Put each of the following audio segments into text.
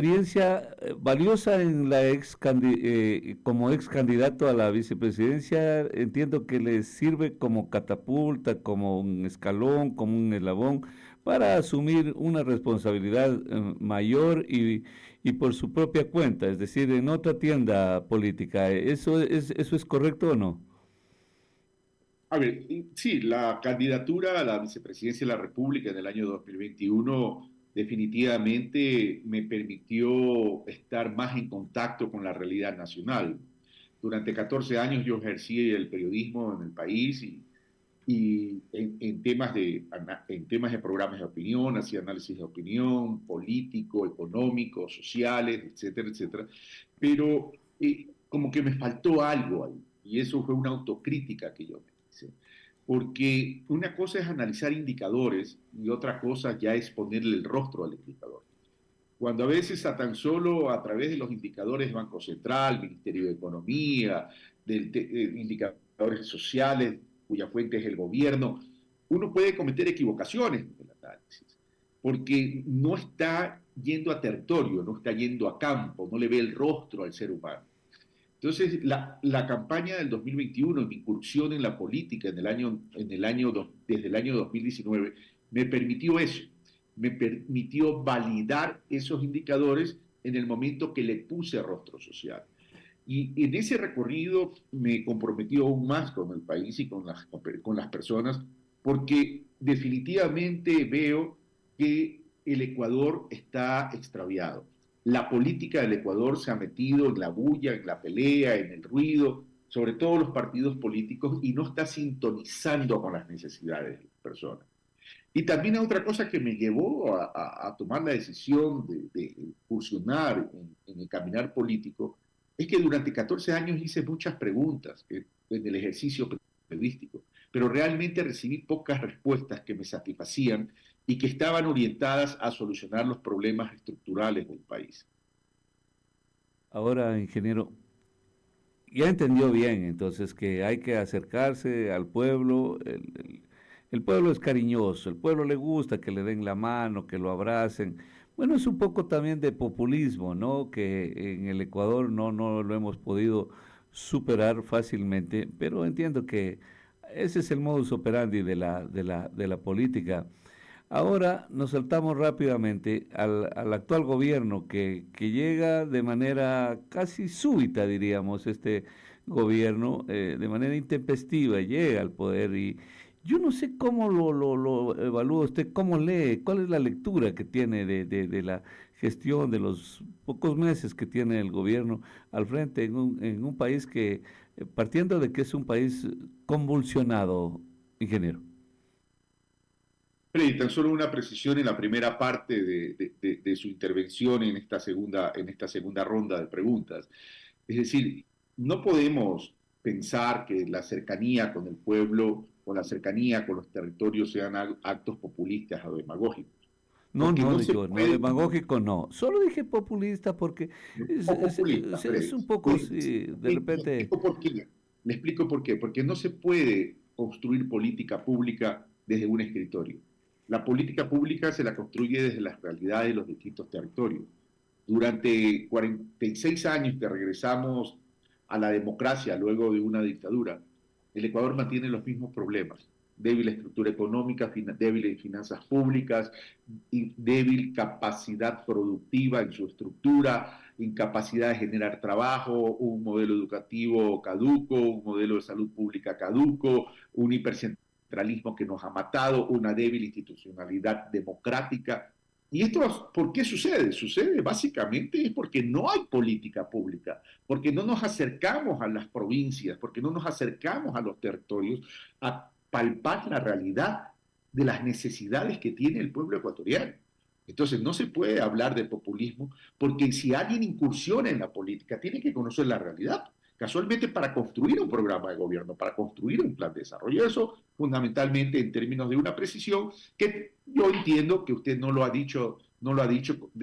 experiencia valiosa en la como ex candidato a la vicepresidencia, entiendo que le sirve como catapulta, como un escalón, como un eslabón para asumir una responsabilidad mayor y por su propia cuenta, es decir, en otra tienda política. ¿Eso es correcto o no? A ver, sí, la candidatura a la vicepresidencia de la República en el año 2021 definitivamente me permitió estar más en contacto con la realidad nacional. Durante 14 años yo ejercí el periodismo en el país y en temas de programas de opinión, hacía análisis de opinión, político, económico, sociales, etcétera, etcétera. Pero como que me faltó algo ahí y eso fue una autocrítica que yo me hice. Porque una cosa es analizar indicadores y otra cosa ya es ponerle el rostro al indicador. Cuando a veces a tan solo a través de los indicadores del Banco Central, Ministerio de Economía, de indicadores sociales, cuya fuente es el gobierno, uno puede cometer equivocaciones en el análisis, porque no está yendo a territorio, no está yendo a campo, no le ve el rostro al ser humano. Entonces, la campaña del 2021, mi incursión en la política desde el año 2019, me permitió eso, me permitió validar esos indicadores en el momento que le puse rostro social. Y en ese recorrido me comprometió aún más con el país y con las personas, porque definitivamente veo que el Ecuador está extraviado. La política del Ecuador se ha metido en la bulla, en la pelea, en el ruido, sobre todo los partidos políticos, y no está sintonizando con las necesidades de las personas. Y también otra cosa que me llevó a tomar la decisión de incursionar en el caminar político es que durante 14 años hice muchas preguntas en el ejercicio periodístico, pero realmente recibí pocas respuestas que me satisfacían y que estaban orientadas a solucionar los problemas estructurales del país. Ahora, ingeniero, ya entendió bien entonces que hay que acercarse al pueblo. El pueblo es cariñoso, el pueblo le gusta que le den la mano, que lo abracen. Bueno, es un poco también de populismo, ¿no? Que en el Ecuador no lo hemos podido superar fácilmente, pero entiendo que ese es el modus operandi de la política. Ahora nos saltamos rápidamente al actual gobierno que llega de manera casi súbita, diríamos, este gobierno, de manera intempestiva, llega al poder y yo no sé cómo lo evalúa usted, cómo lee, cuál es la lectura que tiene de la gestión, de los pocos meses que tiene el gobierno al frente en un país que, partiendo de que es un país convulsionado, ingeniero. Freddy, tan solo una precisión en la primera parte de su intervención en esta segunda ronda de preguntas. Es decir, no podemos pensar que la cercanía con el pueblo o la cercanía con los territorios sean actos populistas o demagógicos, No, porque no, no se digo, no, puede demagógico no. Solo dije populista porque populista, es Freddy. un poco, sí, de Le repente, explico por qué. Le explico por qué. Porque no se puede construir política pública desde un escritorio. La política pública se la construye desde las realidades de los distintos territorios. Durante 46 años que regresamos a la democracia luego de una dictadura, el Ecuador mantiene los mismos problemas. Débil estructura económica, débiles finanzas públicas, débil capacidad productiva en su estructura, incapacidad de generar trabajo, un modelo educativo caduco, un modelo de salud pública caduco, un hipercentralismo que nos ha matado, una débil institucionalidad democrática. ¿Y esto por qué sucede? Sucede básicamente es porque no hay política pública, porque no nos acercamos a las provincias, porque no nos acercamos a los territorios a palpar la realidad de las necesidades que tiene el pueblo ecuatoriano. Entonces no se puede hablar de populismo porque si alguien incursiona en la política tiene que conocer la realidad. Casualmente para construir un programa de gobierno, para construir un plan de desarrollo. Eso fundamentalmente en términos de una precisión que yo entiendo que usted no lo ha dicho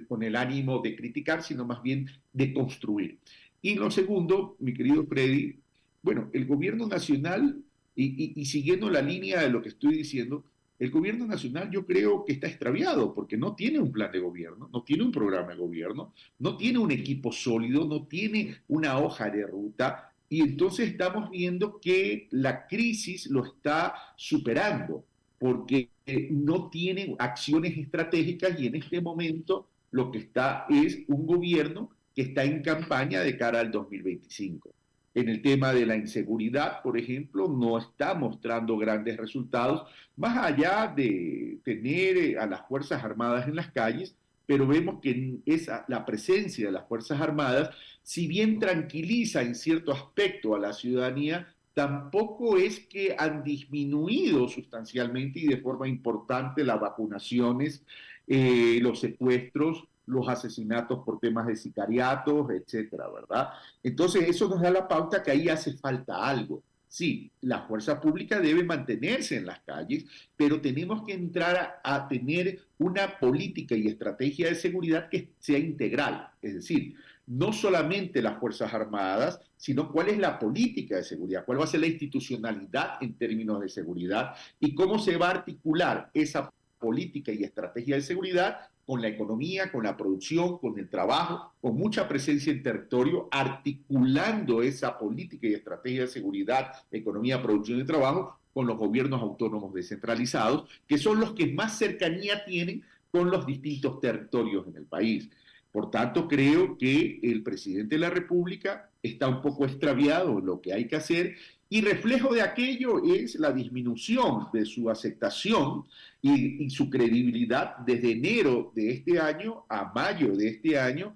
con el ánimo de criticar, sino más bien de construir. Y lo segundo, mi querido Freddy, bueno, el gobierno nacional, y siguiendo la línea de lo que estoy diciendo, El gobierno nacional yo creo que está extraviado porque no tiene un plan de gobierno, no tiene un programa de gobierno, no tiene un equipo sólido, no tiene una hoja de ruta y entonces estamos viendo que la crisis lo está superando porque no tiene acciones estratégicas y en este momento lo que está es un gobierno que está en campaña de cara al 2025. En el tema de la inseguridad, por ejemplo, no está mostrando grandes resultados, más allá de tener a las Fuerzas Armadas en las calles, pero vemos que la presencia de las Fuerzas Armadas, si bien tranquiliza en cierto aspecto a la ciudadanía, tampoco es que han disminuido sustancialmente y de forma importante las vacunaciones, los secuestros, los asesinatos por temas de sicariatos, etcétera, ¿verdad? Entonces, eso nos da la pauta que ahí hace falta algo. Sí, la fuerza pública debe mantenerse en las calles, pero tenemos que entrar a tener una política y estrategia de seguridad que sea integral. Es decir, no solamente las Fuerzas Armadas, sino cuál es la política de seguridad, cuál va a ser la institucionalidad en términos de seguridad y cómo se va a articular esa política y estrategia de seguridad con la economía, con la producción, con el trabajo, con mucha presencia en territorio, articulando esa política y estrategia de seguridad, economía, producción y trabajo con los gobiernos autónomos descentralizados, que son los que más cercanía tienen con los distintos territorios en el país. Por tanto, creo que el presidente de la República está un poco extraviado en lo que hay que hacer y reflejo de aquello es la disminución de su aceptación y su credibilidad desde enero de este año a mayo de este año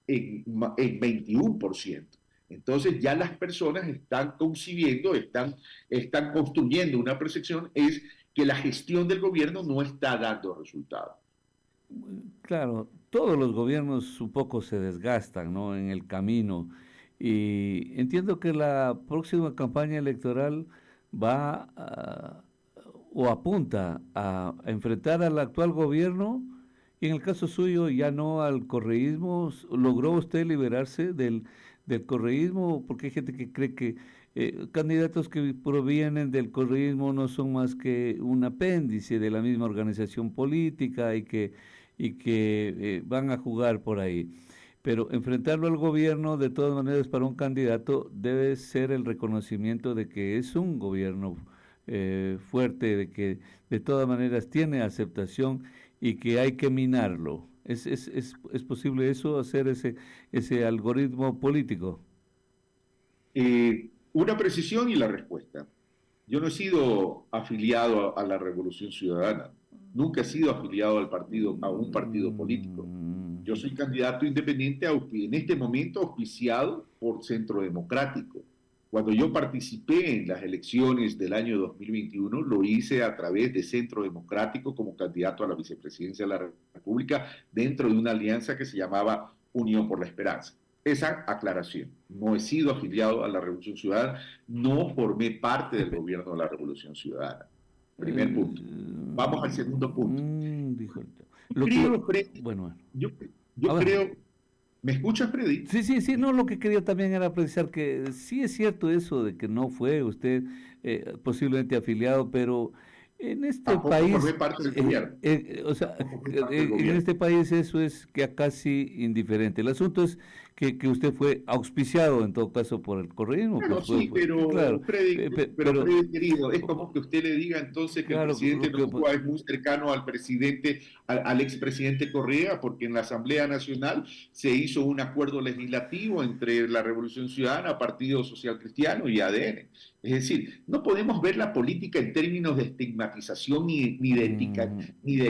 en 21%. Entonces ya las personas están concibiendo, están construyendo una percepción, es que la gestión del gobierno no está dando resultados. Claro, todos los gobiernos un poco se desgastan, ¿no? En el camino. Y entiendo que la próxima campaña electoral va o apunta a enfrentar al actual gobierno y en el caso suyo ya no al correísmo. ¿Logró usted liberarse del correísmo? Porque hay gente que cree que candidatos que provienen del correísmo no son más que un apéndice de la misma organización política y que van a jugar por ahí. Pero enfrentarlo al gobierno, de todas maneras, para un candidato debe ser el reconocimiento de que es un gobierno fuerte, de que de todas maneras tiene aceptación y que hay que minarlo. ¿Es posible eso, hacer ese algoritmo político? Una precisión y la respuesta. Yo no he sido afiliado a la Revolución Ciudadana, nunca he sido afiliado a un partido político. Mm, Yo soy candidato independiente en este momento auspiciado por Centro Democrático. Cuando yo participé en las elecciones del año 2021, lo hice a través de Centro Democrático como candidato a la vicepresidencia de la República dentro de una alianza que se llamaba Unión por la Esperanza. Esa aclaración. No he sido afiliado a la Revolución Ciudadana, no formé parte del gobierno de la Revolución Ciudadana. Primer punto. Vamos al segundo punto. dijo, Creo, Freddy, bueno, bueno. yo, A yo ver. creo, ¿me escuchas, Freddy? Sí, sí, sí, no, lo que quería también era precisar que sí es cierto eso de que no fue usted posiblemente afiliado, pero en este Tampoco formé país, parte del gobierno. o sea, No formé parte del en gobierno. este país eso es que casi indiferente. El asunto es que usted fue auspiciado en todo caso por el correísmo, Bueno, pues sí, claro, pero pero Freddy, querido, es como que usted le diga entonces que el claro, presidente Noboa es muy cercano al presidente, al expresidente Correa, porque en la Asamblea Nacional se hizo un acuerdo legislativo entre la Revolución Ciudadana, Partido Social Cristiano y ADN. Es decir, no podemos ver la política en términos de estigmatización mm, ni de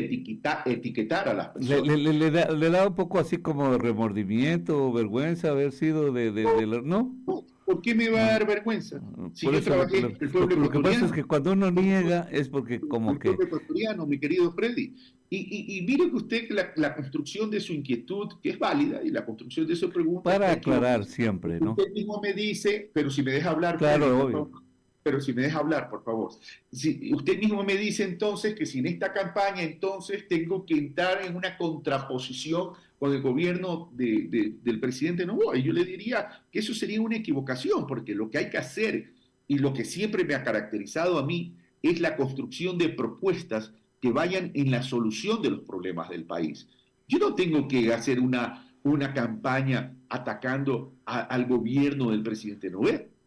etiquetar a las personas. le da un poco así como remordimiento o vergüenza haber sido ¿no? No, ¿por qué me va a Mm, dar vergüenza? Si Por yo eso trabajé con el pueblo lo que pasa es que ecuatoriano, cuando uno con niega es porque como el que pueblo ecuatoriano, mi querido Freddy. Y mire que usted la construcción de su inquietud, que es válida, y la construcción de su pregunta para está aclarar equivocada. siempre, ¿no? Usted mismo me dice, pero si me deja hablar, Freddy, Claro, por obvio. favor. Pero si me deja hablar, por favor. Si, usted mismo me dice entonces que si en esta campaña entonces tengo que entrar en una contraposición con el gobierno del presidente Noboa. Y yo le diría que eso sería una equivocación, porque lo que hay que hacer y lo que siempre me ha caracterizado a mí es la construcción de propuestas que vayan en la solución de los problemas del país. Yo no tengo que hacer una campaña atacando al gobierno del presidente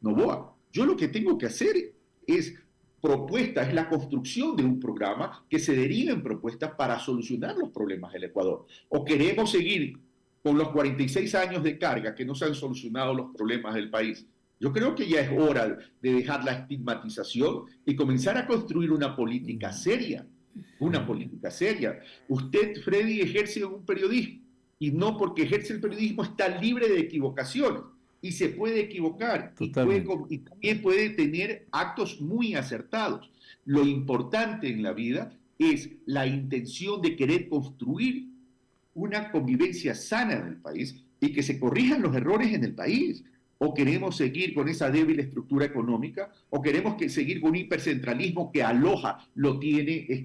Noboa. Yo lo que tengo que hacer es propuesta, es la construcción de un programa que se derive en propuestas para solucionar los problemas del Ecuador. O queremos seguir con los 46 años de carga que no se han solucionado los problemas del país. Yo creo que ya es hora de dejar la estigmatización y comenzar a construir una política seria. Una política seria. Usted, Freddy, ejerce un periodismo y no porque ejerce el periodismo está libre de equivocaciones y se puede equivocar y también puede tener actos muy acertados. Lo importante en la vida es la intención de querer construir una convivencia sana en el país y que se corrijan los errores en el país. O queremos seguir con esa débil estructura económica, o queremos seguir con un hipercentralismo que aloja, lo tiene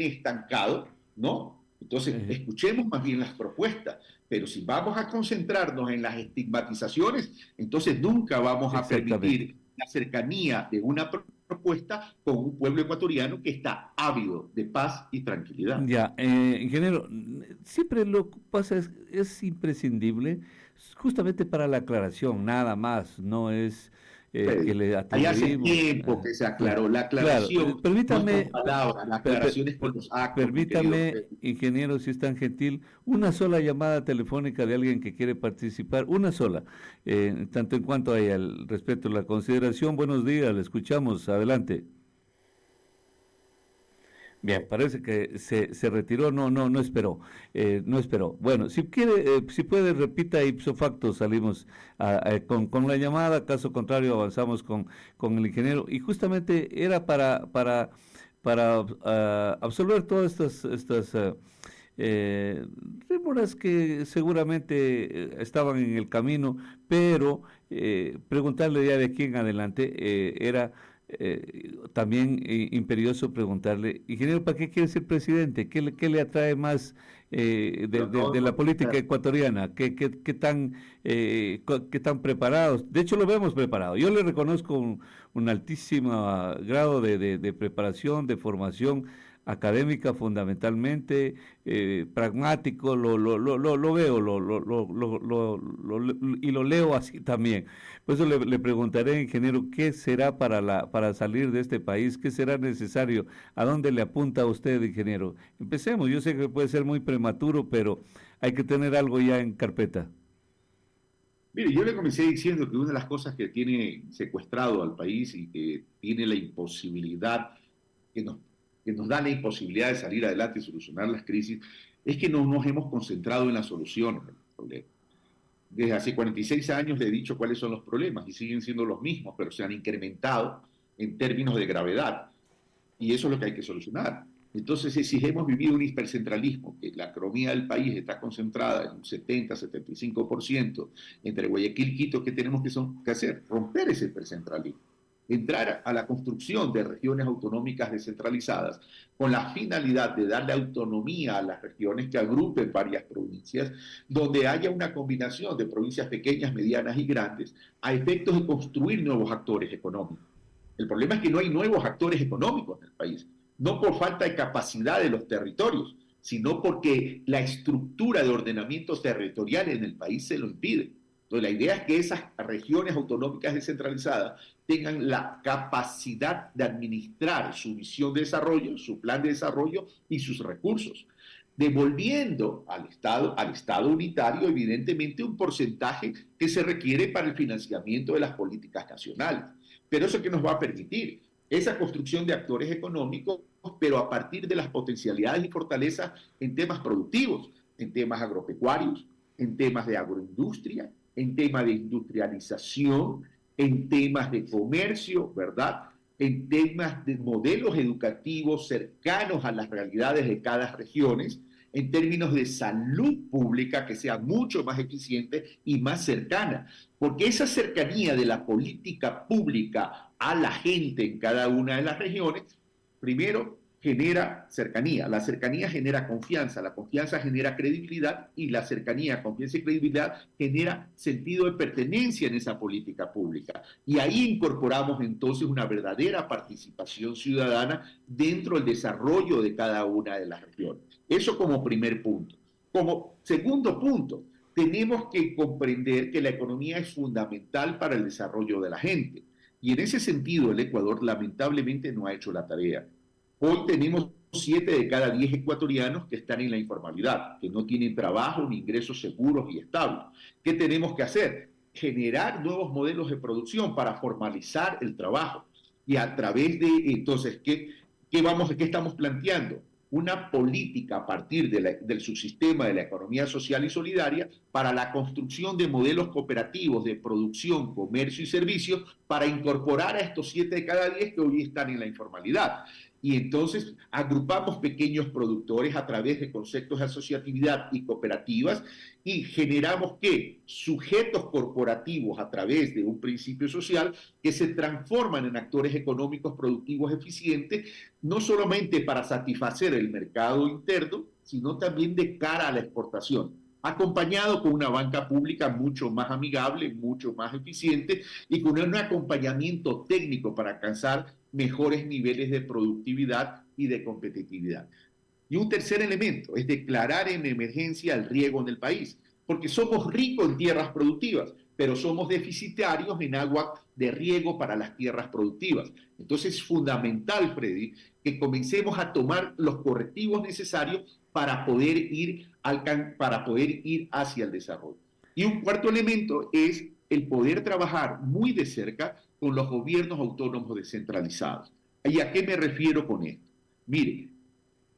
estancado, ¿no? Entonces, escuchemos más bien las propuestas, pero si vamos a concentrarnos en las estigmatizaciones, entonces nunca vamos a permitir la cercanía de una propuesta con un pueblo ecuatoriano que está ávido de paz y tranquilidad. Ya, ingeniero, siempre lo que pasa es imprescindible, justamente para la aclaración, nada más, no es que le Ahí hace atribuimos. tiempo que se aclaró. La aclaración Claro, permítame, no es con palabras, la aclaración es con los actos. permítame, ingeniero, si es tan gentil, una sola llamada telefónica de alguien que quiere participar, una sola, tanto en cuanto hay al respeto, la consideración. Buenos días, le escuchamos, adelante. Bien, parece que se retiró, no esperó, no esperó. Bueno, si quiere, si puede, repita ipso facto, salimos con la llamada, caso contrario avanzamos con el ingeniero, y justamente era para absolver todas estas rémoras que seguramente estaban en el camino, pero preguntarle ya de aquí en adelante era también imperioso preguntarle, ingeniero, ¿para qué quiere ser presidente? ¿Qué le atrae más de la política ecuatoriana? ¿Qué tan preparados? De hecho, lo vemos preparado. Yo le reconozco un altísimo grado de preparación, de formación académica fundamentalmente, pragmático, lo veo y lo leo así también. Por eso le preguntaré, ingeniero, ¿qué será para salir de este país? ¿Qué será necesario? ¿A dónde le apunta usted, ingeniero? Empecemos, yo sé que puede ser muy prematuro, pero hay que tener algo ya en carpeta. Mire, yo le comencé diciendo que una de las cosas que tiene secuestrado al país y que tiene la imposibilidad que nos que nos da la imposibilidad de salir adelante y solucionar las crisis, es que no nos hemos concentrado en las soluciones del problema. Desde hace 46 años le he dicho cuáles son los problemas y siguen siendo los mismos, pero se han incrementado en términos de gravedad. Y eso es lo que hay que solucionar. Entonces, si hemos vivido un hipercentralismo, que la economía del país está concentrada en un 70-75% entre Guayaquil y Quito, ¿qué tenemos que hacer? Romper ese hipercentralismo. Entrar a la construcción de regiones autonómicas descentralizadas con la finalidad de darle autonomía a las regiones que agrupen varias provincias, donde haya una combinación de provincias pequeñas, medianas y grandes, a efectos de construir nuevos actores económicos. El problema es que no hay nuevos actores económicos en el país, no por falta de capacidad de los territorios, sino porque la estructura de ordenamiento territorial en el país se lo impide. Entonces, la idea es que esas regiones autonómicas descentralizadas tengan la capacidad de administrar su visión de desarrollo, su plan de desarrollo y sus recursos, devolviendo al Estado unitario, evidentemente, un porcentaje que se requiere para el financiamiento de las políticas nacionales. Pero eso que nos va a permitir esa construcción de actores económicos, pero a partir de las potencialidades y fortalezas en temas productivos, en temas agropecuarios, en temas de agroindustria, en temas de industrialización, en temas de comercio, ¿verdad? En temas de modelos educativos cercanos a las realidades de cada región, en términos de salud pública que sea mucho más eficiente y más cercana. Porque esa cercanía de la política pública a la gente en cada una de las regiones, primero, genera cercanía, la cercanía genera confianza, la confianza genera credibilidad y la cercanía, confianza y credibilidad genera sentido de pertenencia en esa política pública. Y ahí incorporamos entonces una verdadera participación ciudadana dentro del desarrollo de cada una de las regiones. Eso como primer punto. Como segundo punto, tenemos que comprender que la economía es fundamental para el desarrollo de la gente. Y en ese sentido, el Ecuador lamentablemente no ha hecho la tarea. Hoy tenemos 7 de cada 10 ecuatorianos que están en la informalidad, que no tienen trabajo ni ingresos seguros y estables. ¿Qué tenemos que hacer? Generar nuevos modelos de producción para formalizar el trabajo. Y a través de, entonces, ¿qué estamos planteando? Una política a partir del subsistema de la economía social y solidaria para la construcción de modelos cooperativos de producción, comercio y servicios para incorporar a estos 7 de cada 10 que hoy están en la informalidad. Y entonces agrupamos pequeños productores a través de conceptos de asociatividad y cooperativas y generamos ¿qué? Sujetos corporativos a través de un principio social que se transforman en actores económicos productivos eficientes, no solamente para satisfacer el mercado interno, sino también de cara a la exportación, acompañado con una banca pública mucho más amigable, mucho más eficiente y con un acompañamiento técnico para alcanzar mejores niveles de productividad y de competitividad. Y un tercer elemento es declarar en emergencia el riego en el país, porque somos ricos en tierras productivas, pero somos deficitarios en agua de riego para las tierras productivas. Entonces es fundamental, Freddy, que comencemos a tomar los correctivos necesarios para poder ir hacia el desarrollo. Y un cuarto elemento es el poder trabajar muy de cerca con los gobiernos autónomos descentralizados. ¿Y a qué me refiero con esto? Mire,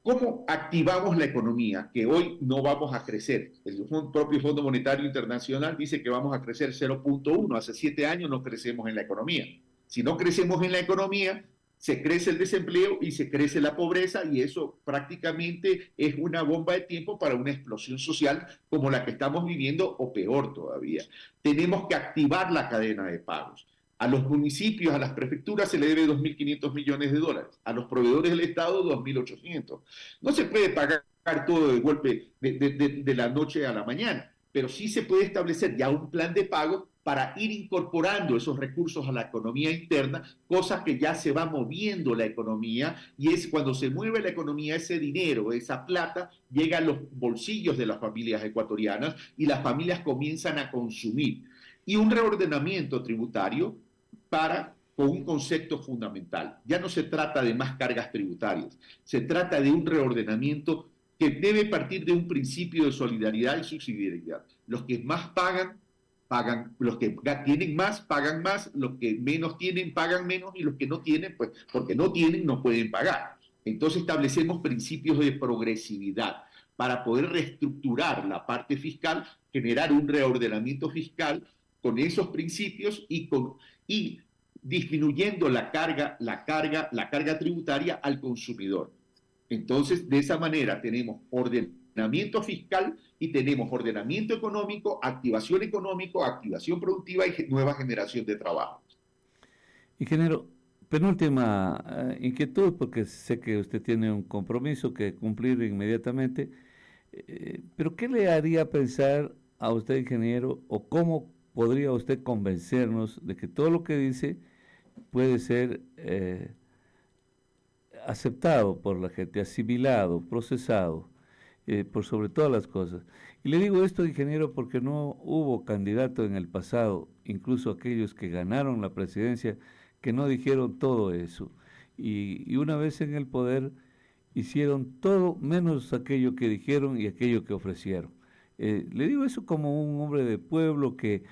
¿cómo activamos la economía? Que hoy no vamos a crecer. El propio Fondo Monetario Internacional dice que vamos a crecer 0.1. Hace 7 años no crecemos en la economía. Si no crecemos en la economía, se crece el desempleo y se crece la pobreza y eso prácticamente es una bomba de tiempo para una explosión social como la que estamos viviendo o peor todavía. Tenemos que activar la cadena de pagos. A los municipios, a las prefecturas se le debe 2.500 millones de dólares, a los proveedores del Estado 2.800. No se puede pagar todo de golpe de la noche a la mañana, pero sí se puede establecer ya un plan de pago para ir incorporando esos recursos a la economía interna, cosa que ya se va moviendo la economía y es cuando se mueve la economía ese dinero, esa plata, llega a los bolsillos de las familias ecuatorianas y las familias comienzan a consumir. Y un reordenamiento tributario con un concepto fundamental. Ya no se trata de más cargas tributarias, se trata de un reordenamiento que debe partir de un principio de solidaridad y subsidiariedad. Los que más pagan, pagan, los que tienen más, pagan más, los que menos tienen, pagan menos, y los que no tienen, pues porque no tienen, no pueden pagar. Entonces establecemos principios de progresividad para poder reestructurar la parte fiscal, generar un reordenamiento fiscal con esos principios y disminuyendo la carga tributaria al consumidor. Entonces, de esa manera tenemos ordenamiento fiscal y tenemos ordenamiento económico, activación productiva y nueva generación de trabajo. Ingeniero, penúltima inquietud, porque sé que usted tiene un compromiso que cumplir inmediatamente, pero ¿qué le haría pensar a usted, ingeniero, o cómo podría usted convencernos de que todo lo que dice puede ser aceptado por la gente, asimilado, procesado, por sobre todas las cosas? Y le digo esto, ingeniero, porque no hubo candidato en el pasado, incluso aquellos que ganaron la presidencia, que no dijeron todo eso. Y una vez en el poder, hicieron todo menos aquello que dijeron y aquello que ofrecieron. Le digo eso como un hombre de pueblo que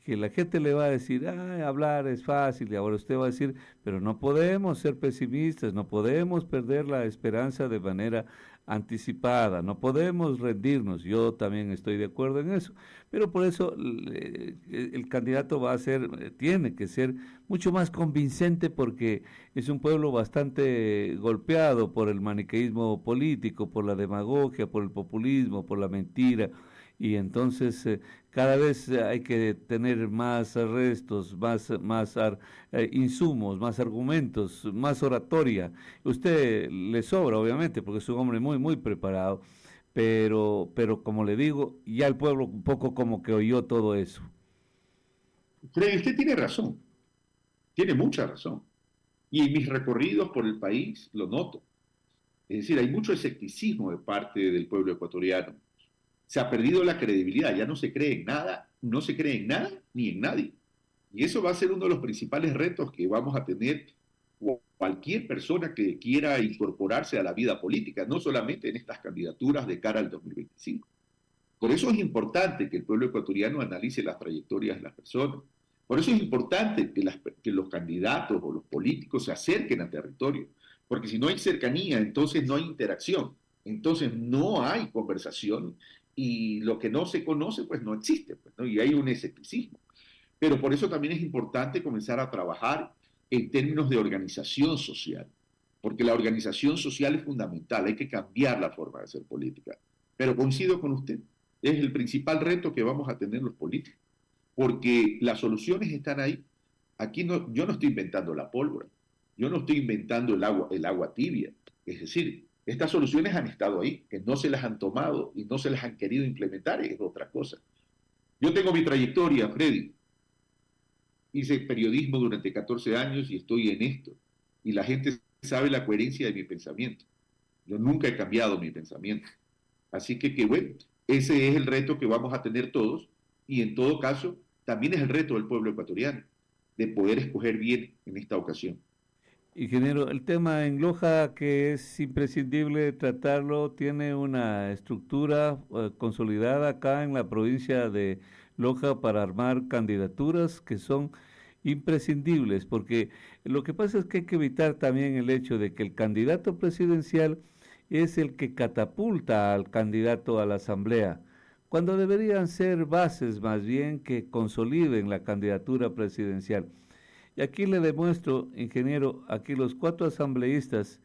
la gente le va a decir, hablar es fácil, y ahora usted va a decir, pero no podemos ser pesimistas, no podemos perder la esperanza de manera anticipada, no podemos rendirnos. Yo también estoy de acuerdo en eso, pero por eso el candidato va a ser, tiene que ser mucho más convincente, porque es un pueblo bastante golpeado por el maniqueísmo político, por la demagogia, por el populismo, por la mentira, y entonces cada vez hay que tener más arrestos, insumos, más argumentos, más oratoria. Usted le sobra, obviamente, porque es un hombre muy, muy preparado, pero como le digo, ya el pueblo un poco como que oyó todo eso. Freddy, usted tiene razón, tiene mucha razón. Y en mis recorridos por el país lo noto. Es decir, hay mucho escepticismo de parte del pueblo ecuatoriano. Se ha perdido la credibilidad, ya no se cree en nada, no se cree en nada ni en nadie. Y eso va a ser uno de los principales retos que vamos a tener cualquier persona que quiera incorporarse a la vida política, no solamente en estas candidaturas de cara al 2025. Por eso es importante que el pueblo ecuatoriano analice las trayectorias de las personas. Por eso es importante que los candidatos o los políticos se acerquen al territorio. Porque si no hay cercanía, entonces no hay interacción. Entonces no hay conversación y lo que no se conoce, pues no existe. Pues, ¿no? Y hay un escepticismo. Pero por eso también es importante comenzar a trabajar en términos de organización social. Porque la organización social es fundamental. Hay que cambiar la forma de hacer política. Pero coincido con usted, es el principal reto que vamos a tener los políticos, porque las soluciones están ahí. Aquí no, yo no estoy inventando la pólvora, yo no estoy inventando el agua tibia. Es decir, estas soluciones han estado ahí, que no se las han tomado y no se las han querido implementar, es otra cosa. Yo tengo mi trayectoria, Freddy. Hice periodismo durante 14 años y estoy en esto. Y la gente sabe la coherencia de mi pensamiento. Yo nunca he cambiado mi pensamiento. Así que bueno, ese es el reto que vamos a tener todos y en todo caso también es el reto del pueblo ecuatoriano de poder escoger bien en esta ocasión. Ingeniero, el tema en Loja que es imprescindible tratarlo, tiene una estructura consolidada acá en la provincia de Loja para armar candidaturas que son imprescindibles, porque lo que pasa es que hay que evitar también el hecho de que el candidato presidencial es el que catapulta al candidato a la asamblea, cuando deberían ser bases más bien que consoliden la candidatura presidencial. Y aquí le demuestro, ingeniero, aquí los cuatro asambleístas,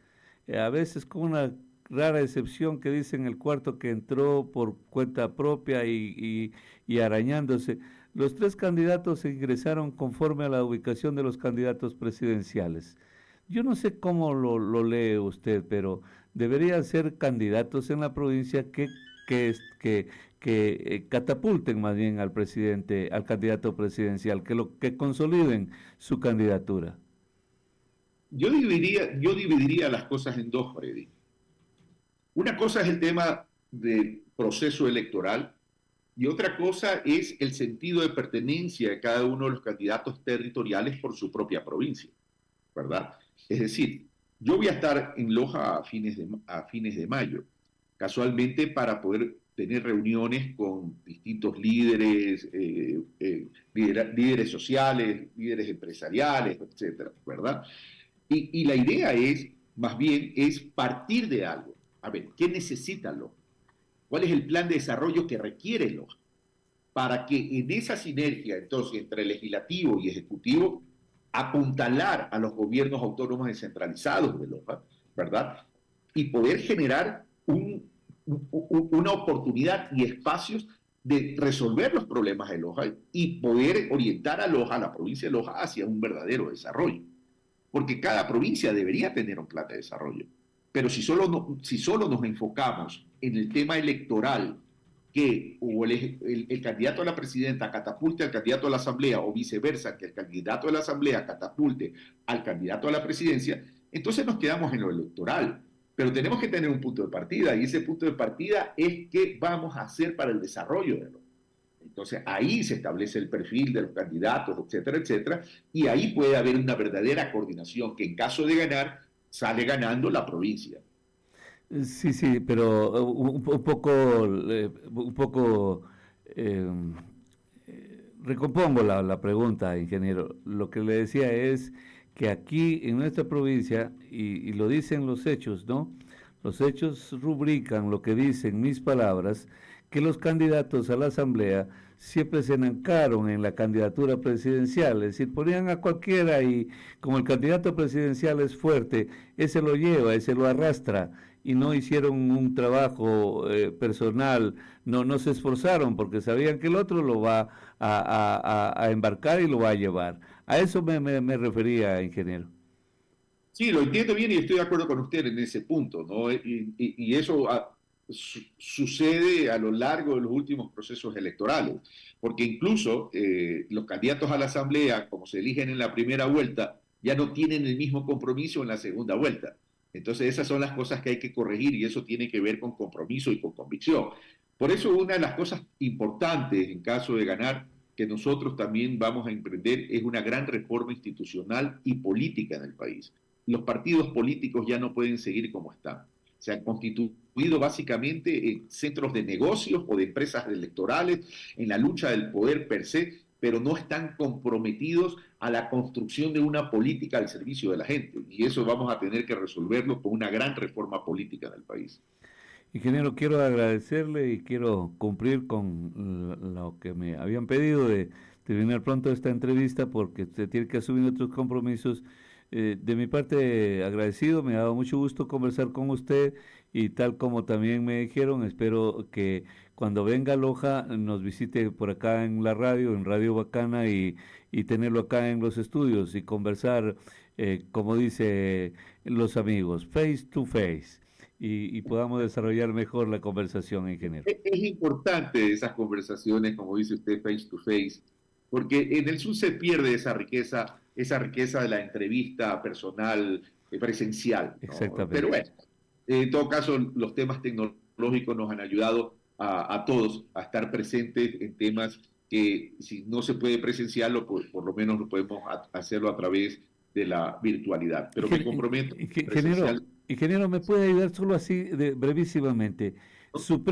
a veces con una rara excepción que dicen el cuarto que entró por cuenta propia y arañándose, los tres candidatos se ingresaron conforme a la ubicación de los candidatos presidenciales. Yo no sé cómo lo lee usted, pero deberían ser candidatos en la provincia que catapulten más bien al presidente, al candidato presidencial, que consoliden su candidatura. Yo dividiría las cosas en dos, Freddy. Una cosa es el tema del proceso electoral y otra cosa es el sentido de pertenencia de cada uno de los candidatos territoriales por su propia provincia, ¿verdad? Es decir, yo voy a estar en Loja a fines de mayo, casualmente para poder tener reuniones con distintos líderes, líderes sociales, líderes empresariales, etcétera, ¿verdad? Y la idea es, más bien, es partir de algo. A ver, ¿qué necesita Loja? ¿Cuál es el plan de desarrollo que requiere Loja? Para que en esa sinergia, entonces, entre legislativo y ejecutivo, apuntalar a los gobiernos autónomos descentralizados de Loja, ¿verdad? Y poder generar una oportunidad y espacios de resolver los problemas de Loja y poder orientar a Loja, a la provincia de Loja, hacia un verdadero desarrollo. Porque cada provincia debería tener un plan de desarrollo. Pero si solo nos enfocamos en el tema electoral, que o el candidato a la presidenta catapulte al candidato a la asamblea o viceversa, que el candidato a la asamblea catapulte al candidato a la presidencia, entonces nos quedamos en lo electoral. Pero tenemos que tener un punto de partida y ese punto de partida es qué vamos a hacer para el desarrollo de lo. Entonces ahí se establece el perfil de los candidatos, etcétera, etcétera, y ahí puede haber una verdadera coordinación que en caso de ganar, sale ganando la provincia. Sí, sí, pero un poco recompongo la pregunta, ingeniero. Lo que le decía es que aquí en nuestra provincia, y lo dicen los hechos, ¿no? Los hechos rubrican lo que dicen mis palabras, que los candidatos a la Asamblea siempre se enancaron en la candidatura presidencial, es decir, ponían a cualquiera y como el candidato presidencial es fuerte, ese lo lleva, ese lo arrastra y no hicieron un trabajo personal, no se esforzaron porque sabían que el otro lo va a embarcar y lo va a llevar. A eso me refería, ingeniero. Sí, lo entiendo bien y estoy de acuerdo con usted en ese punto, ¿no? Y eso sucede a lo largo de los últimos procesos electorales, porque incluso los candidatos a la Asamblea, como se eligen en la primera vuelta, ya no tienen el mismo compromiso en la segunda vuelta. Entonces esas son las cosas que hay que corregir y eso tiene que ver con compromiso y con convicción. Por eso una de las cosas importantes en caso de ganar que nosotros también vamos a emprender es una gran reforma institucional y política en el país. Los partidos políticos ya no pueden seguir como están. Se han constituido básicamente en centros de negocios o de empresas electorales, en la lucha del poder per se, pero no están comprometidos a la construcción de una política al servicio de la gente. Y eso vamos a tener que resolverlo con una gran reforma política en el país. Ingeniero, quiero agradecerle y quiero cumplir con lo que me habían pedido de terminar pronto esta entrevista porque usted tiene que asumir otros compromisos. De mi parte, agradecido, me ha dado mucho gusto conversar con usted y tal como también me dijeron, espero que cuando venga a Loja nos visite por acá en la radio, en Radio Bacana y tenerlo acá en los estudios y conversar, como dice los amigos, face to face y podamos desarrollar mejor la conversación, ingeniero. Es importante esas conversaciones, como dice usted, face to face, porque en el sur se pierde esa riqueza de la entrevista personal, presencial, ¿no? Pero Exactamente. bueno, en todo caso, los temas tecnológicos nos han ayudado a todos a estar presentes en temas que si no se puede presenciarlo, pues por lo menos lo podemos hacerlo a través de la virtualidad. Pero me comprometo Ingeniero, presencial. ingeniero, ¿me puede ayudar solo así brevísimamente? ¿No? ¿Su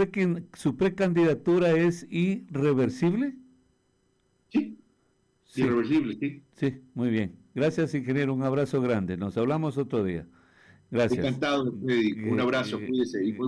precandidatura es irreversible? Sí, Sí, irreversible, sí. sí, muy bien. Gracias, ingeniero. Un abrazo grande. Nos hablamos otro día. Gracias. Encantado, Freddy. Un Que- abrazo, cuídese y muy